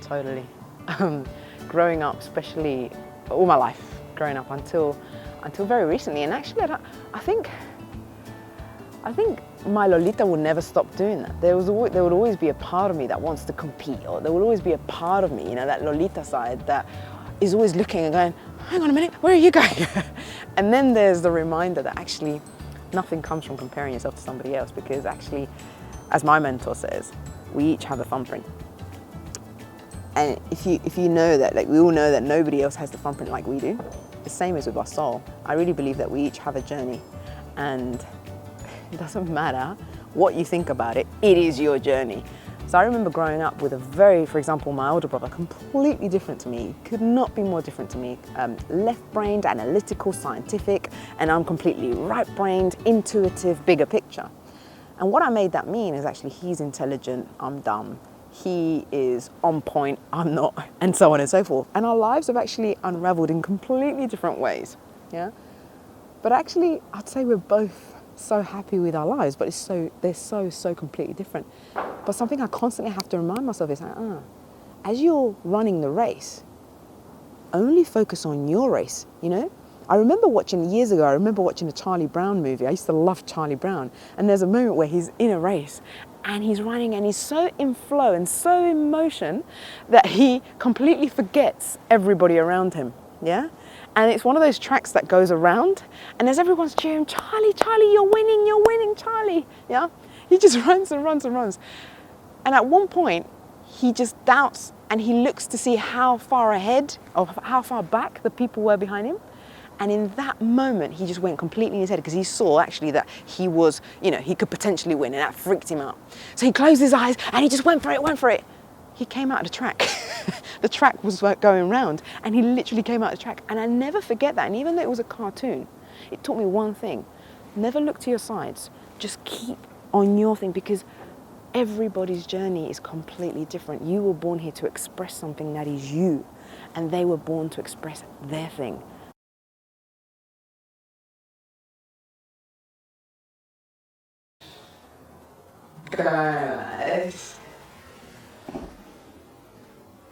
Totally. Growing up, especially all my life, growing up until very recently, and actually, I think my Lolita will never stop doing that. There would always be a part of me that wants to compete, or there will always be a part of me, you know, that Lolita side that is always looking and going, hang on a minute, where are you going? And then there's the reminder that actually nothing comes from comparing yourself to somebody else, because actually, as my mentor says, we each have a thumbprint. And if you know that, like, we all know that nobody else has the thumbprint like we do, the same as with our soul. I really believe that we each have a journey, and it doesn't matter what you think about it, it is your journey. So I remember growing up with for example, my older brother, completely different to me, could not be more different to me. Left-brained, analytical, scientific, and I'm completely right-brained, intuitive, bigger picture. And what I made that mean is actually he's intelligent, I'm dumb. He is on point, I'm not, and so on and so forth. And our lives have actually unraveled in completely different ways, yeah? But actually, I'd say we're both so happy with our lives, but they're so completely different. But something I constantly have to remind myself is, as you're running the race, only focus on your race, you know? I remember watching a Charlie Brown movie. I used to love Charlie Brown. And there's a moment where he's in a race and he's running and he's so in flow and so in motion that he completely forgets everybody around him, yeah? And it's one of those tracks that goes around and as everyone's cheering, Charlie, Charlie, you're winning, Charlie, yeah? He just runs and runs and runs. And at one point, he just doubts and he looks to see how far ahead or how far back the people were behind him. And in that moment, he just went completely in his head because he saw actually that he was, you know, he could potentially win, and that freaked him out. So he closed his eyes and he just went for it. He came out of the track. The track was going round and he literally came out of the track. And I never forget that. And even though it was a cartoon, it taught me one thing. Never look to your sides. Just keep on your thing, because everybody's journey is completely different. You were born here to express something that is you, and they were born to express their thing. Guys,